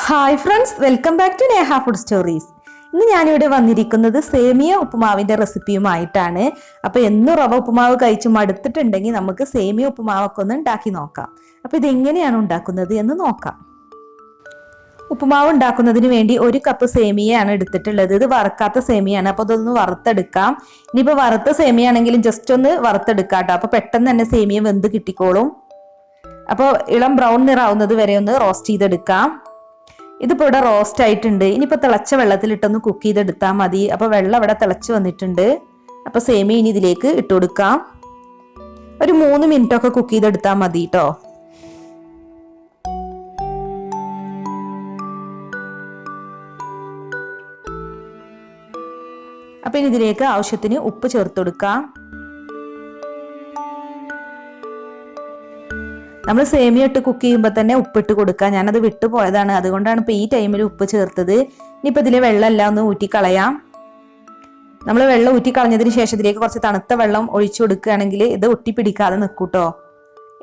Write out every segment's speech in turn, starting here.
Hi friends, welcome back to Neha food stories. ഇന്ന് ഞാനിവിടെ വന്നിരിക്കുന്നത് സേമിയ ഉപ്പുമാവിൻ്റെ റെസിപ്പിയുമായിട്ടാണ്. അപ്പോൾ എന്നും റവ ഉപ്പുമാവ് കഴിച്ച് മടുത്തിട്ടുണ്ടെങ്കിൽ നമുക്ക് സേമിയ ഉപ്പുമാവൊക്കെ ഒന്ന് ഉണ്ടാക്കി നോക്കാം. അപ്പോൾ ഇതെങ്ങനെയാണ് ഉണ്ടാക്കുന്നത് എന്ന് നോക്കാം. ഉപ്പുമാവ് ഉണ്ടാക്കുന്നതിന് വേണ്ടി 1 കപ്പ് സേമിയയാണ് എടുത്തിട്ടുള്ളത്. ഇത് വറുക്കാത്ത സേമിയാണ്, അപ്പോൾ അതൊന്ന് വറുത്തെടുക്കാം. ഇനിയിപ്പോൾ വറുത്ത സേമിയ ആണെങ്കിലും ജസ്റ്റ് ഒന്ന് വറുത്തെടുക്കാം കേട്ടോ. അപ്പോൾ പെട്ടെന്ന് തന്നെ സേമിയ വെന്ത് കിട്ടിക്കോളും. അപ്പോൾ ഇളം ബ്രൗൺ നിറാവുന്നത് വരെ ഒന്ന് റോസ്റ്റ് ചെയ്തെടുക്കാം. ഇതിപ്പോൾ ഇവിടെ റോസ്റ്റ് ആയിട്ടുണ്ട്. ഇനിയിപ്പോൾ തിളച്ച വെള്ളത്തിലിട്ടൊന്ന് കുക്ക് ചെയ്തെടുത്താൽ മതി. അപ്പോൾ വെള്ളം ഇവിടെ തിളച്ച് വന്നിട്ടുണ്ട്. അപ്പോൾ സേമിയ ഇനി ഇതിലേക്ക് ഇട്ട് കൊടുക്കാം. ഒരു 3 മിനിറ്റൊക്കെ കുക്ക് ചെയ്തെടുത്താൽ മതി കേട്ടോ. അപ്പോൾ ഇനി ഇതിലേക്ക് ആവശ്യത്തിന് ഉപ്പ് ചേർത്ത് കൊടുക്കാം. നമ്മൾ സേമിയ ഇട്ട് കുക്ക് ചെയ്യുമ്പോൾ തന്നെ ഉപ്പിട്ട് കൊടുക്കുക. ഞാനത് വിട്ടുപോയതാണ്, അതുകൊണ്ടാണ് ഇപ്പോൾ ഈ ടൈമിൽ ഉപ്പ് ചേർത്തത്. ഇനിയിപ്പോൾ ഇതിൽ വെള്ളമെല്ലാം ഒന്ന് ഊറ്റിക്കളയാം. നമ്മൾ വെള്ളം ഊറ്റിക്കളഞ്ഞതിന് ശേഷം ഇതിലേക്ക് കുറച്ച് തണുത്ത വെള്ളം ഒഴിച്ചു കൊടുക്കുകയാണെങ്കിൽ ഇത് ഒട്ടിപ്പിടിക്കാതെ നിൽക്കൂട്ടോ.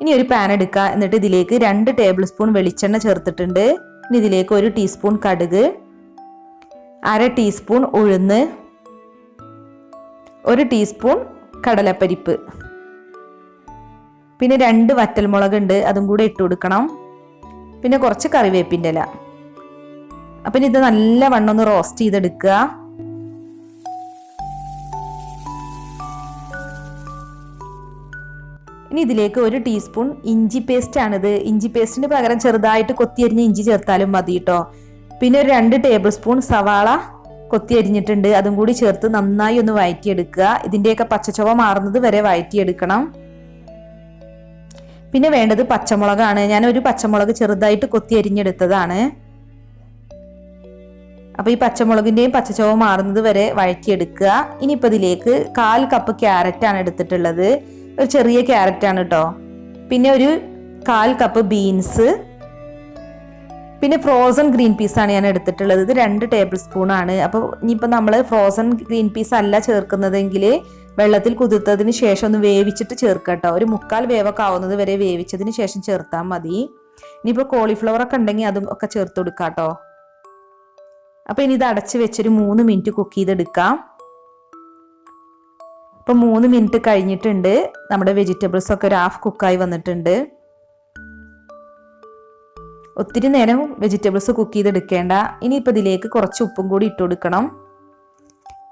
ഇനി ഒരു പാൻ എടുക്കുക. എന്നിട്ട് ഇതിലേക്ക് 2 ടേബിൾ സ്പൂൺ വെളിച്ചെണ്ണ ചേർത്തിട്ടുണ്ട്. ഇനി ഇതിലേക്ക് 1 ടീസ്പൂൺ കടുക്, 1/2 ടീസ്പൂൺ ഉഴുന്ന്, 1 ടീസ്പൂൺ കടലപ്പരിപ്പ്, പിന്നെ 2 വറ്റൽമുളക് ഉണ്ട്, അതും കൂടെ ഇട്ട് കൊടുക്കണം. പിന്നെ കുറച്ച് കറിവേപ്പിൻ്റെ ഇല. അപ്പം ഇത് നല്ലവണ്ണം ഒന്ന് റോസ്റ്റ് ചെയ്തെടുക്കുക. ഇനി ഇതിലേക്ക് 1 ടീസ്പൂൺ ഇഞ്ചി പേസ്റ്റ് ആണിത്. ഇഞ്ചി പേസ്റ്റിന് പകരം ചെറുതായിട്ട് കൊത്തിയരിഞ്ഞ് ഇഞ്ചി ചേർത്താലും മതി കേട്ടോ. പിന്നെ ഒരു 2 ടേബിൾ സ്പൂൺ സവാള കൊത്തിയരിഞ്ഞിട്ടുണ്ട്, അതും കൂടി ചേർത്ത് നന്നായി ഒന്ന് വഴറ്റിയെടുക്കുക. ഇതിൻ്റെയൊക്കെ പച്ചച്ചുവ മാറുന്നത് വരെ വഴറ്റിയെടുക്കണം. പിന്നെ വേണ്ടത് പച്ചമുളകാണ്. ഞാൻ ഒരു പച്ചമുളക് ചെറുതായിട്ട് കൊത്തി അരിഞ്ഞെടുത്തതാണ്. അപ്പോൾ ഈ പച്ചമുളകിൻ്റെയും പച്ചച്ചുവ മാറുന്നത് വരെ വഴറ്റിയെടുക്കുക. ഇനിയിപ്പോൾ ഇതിലേക്ക് 1/4 കപ്പ് ക്യാരറ്റാണ് എടുത്തിട്ടുള്ളത്. ഒരു ചെറിയ ക്യാരറ്റാണ് കേട്ടോ. പിന്നെ ഒരു 1/4 കപ്പ് ബീൻസ്, പിന്നെ ഫ്രോസൺ ഗ്രീൻ പീസാണ് ഞാൻ എടുത്തിട്ടുള്ളത്. ഇത് 2 ടേബിൾ സ്പൂൺ ആണ്. അപ്പോൾ ഇനിയിപ്പോൾ നമ്മൾ ഫ്രോസൺ ഗ്രീൻ പീസ് അല്ല ചേർക്കുന്നതെങ്കിൽ വെള്ളത്തിൽ കുതിർത്തതിന് ശേഷം ഒന്ന് വേവിച്ചിട്ട് ചേർക്കുക കേട്ടോ. ഒരു 1/4 വേവൊക്കെ ആവുന്നത് വരെ വേവിച്ചതിന് ശേഷം ചേർത്താൽ മതി. ഇനിയിപ്പോൾ കോളിഫ്ലവർ ഒക്കെ ഉണ്ടെങ്കിൽ അതും ഒക്കെ ചേർത്ത് കൊടുക്കാം കേട്ടോ. അപ്പോൾ ഇനി ഇത് അടച്ച് വെച്ചൊരു 3 മിനിറ്റ് കുക്ക് ചെയ്തെടുക്കാം. അപ്പോൾ 3 മിനിറ്റ് കഴിഞ്ഞിട്ടുണ്ട്. നമ്മുടെ വെജിറ്റബിൾസ് ഒക്കെ ഒരു ഹാഫ് കുക്കായി വന്നിട്ടുണ്ട്. ഒത്തിരി നേരം വെജിറ്റബിൾസ് കുക്ക് ചെയ്തെടുക്കേണ്ട. ഇനിയിപ്പോൾ ഇതിലേക്ക് കുറച്ച് ഉപ്പും കൂടി ഇട്ട് കൊടുക്കണം.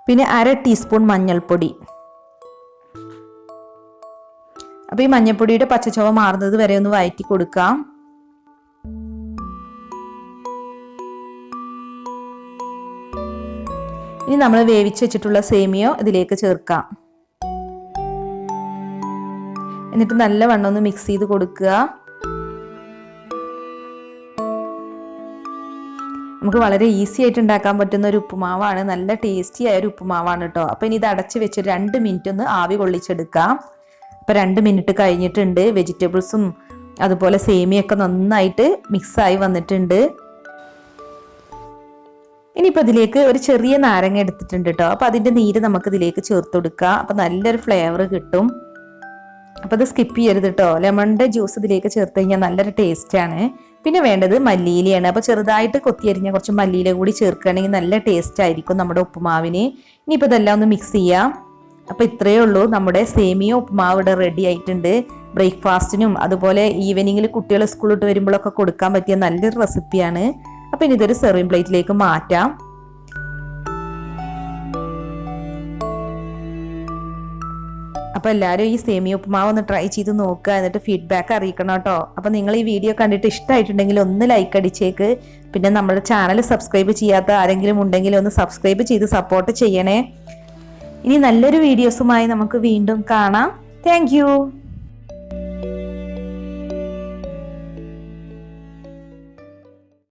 പിന്നെ 1/2 ടീസ്പൂൺ മഞ്ഞൾപ്പൊടി. അപ്പോൾ ഈ മഞ്ഞൾപ്പൊടിയുടെ പച്ചച്ചുവ മാറുന്നത് വരെ ഒന്ന് വഴറ്റി കൊടുക്കാം. ഇനി നമ്മൾ വേവിച്ച് വെച്ചിട്ടുള്ള സേമിയ ഇതിലേക്ക് ചേർക്കാം. എന്നിട്ട് നല്ലവണ്ണം ഒന്ന് മിക്സ് ചെയ്ത് കൊടുക്കുക. നമുക്ക് വളരെ ഈസി ആയിട്ട് ഉണ്ടാക്കാൻ പറ്റുന്ന ഒരു ഉപ്പുമാവാണ്. നല്ല ടേസ്റ്റി ആയ ഒരു ഉപ്പുമാവാണ് കേട്ടോ. അപ്പോൾ ഇനി ഇത് അടച്ച് വെച്ച് 2 മിനിറ്റ് ഒന്ന് ആവി കൊള്ളിച്ചെടുക്കാം. അപ്പോൾ 2 മിനിറ്റ് കഴിഞ്ഞിട്ടുണ്ട്. വെജിറ്റബിൾസും അതുപോലെ സേമിയൊക്കെ നന്നായിട്ട് മിക്സായി വന്നിട്ടുണ്ട്. ഇനിയിപ്പോൾ ഇതിലേക്ക് ഒരു ചെറിയ നാരങ്ങ എടുത്തിട്ടുണ്ട് കേട്ടോ. അപ്പോൾ അതിൻ്റെ നീര് നമുക്ക് ഇതിലേക്ക് ചേർത്ത് കൊടുക്കാം. അപ്പോൾ നല്ലൊരു ഫ്ലേവർ കിട്ടും. അപ്പോൾ അത് സ്കിപ്പ് ചെയ്യരുത് കേട്ടോ. ലെമണിൻ്റെ ജ്യൂസ് ഇതിലേക്ക് ചേർത്ത് കഴിഞ്ഞാൽ നല്ലൊരു ടേസ്റ്റാണ്. പിന്നെ വേണ്ടത് മല്ലിയിലയാണ്. അപ്പോൾ ചെറുതായിട്ട് കൊത്തിയരിഞ്ഞ കുറച്ച് മല്ലിയില കൂടി ചേർക്കുകയാണെങ്കിൽ നല്ല ടേസ്റ്റ് ആയിരിക്കും നമ്മുടെ ഉപ്പുമാവിന്. ഇനിയിപ്പോൾ ഇതെല്ലാം ഒന്ന് മിക്സ് ചെയ്യാം. അപ്പോൾ ഇത്രയേ ഉള്ളൂ, നമ്മുടെ സേമിയ ഉപ്പുമാവ് ഇവിടെ റെഡി ആയിട്ടുണ്ട്. ബ്രേക്ക്ഫാസ്റ്റിനും അതുപോലെ ഈവനിങ്ങിൽ കുട്ടികൾ സ്കൂളിട്ട് വരുമ്പോഴൊക്കെ കൊടുക്കാൻ പറ്റിയ നല്ലൊരു റെസിപ്പിയാണ്. അപ്പോൾ ഇനി ഇതൊരു സെർവിങ് പ്ലേറ്റിലേക്ക് മാറ്റാം. അപ്പോൾ എല്ലാവരും ഈ സേമിയ ഉപ്പുമാവ് ഒന്ന് ട്രൈ ചെയ്ത് നോക്കുക. എന്നിട്ട് ഫീഡ്ബാക്ക് അറിയിക്കണം കേട്ടോ. അപ്പോൾ നിങ്ങൾ ഈ വീഡിയോ കണ്ടിട്ട് ഇഷ്ടമായിട്ടുണ്ടെങ്കിൽ ഒന്ന് ലൈക്ക് അടിച്ചേക്ക്. പിന്നെ നമ്മുടെ ചാനൽ സബ്സ്ക്രൈബ് ചെയ്യാത്ത ആരെങ്കിലും ഉണ്ടെങ്കിൽ ഒന്ന് സബ്സ്ക്രൈബ് ചെയ്ത് സപ്പോർട്ട് ചെയ്യണേ. ഇനി നല്ലൊരു വീഡിയോസുമായി നമുക്ക് വീണ്ടും കാണാം. താങ്ക്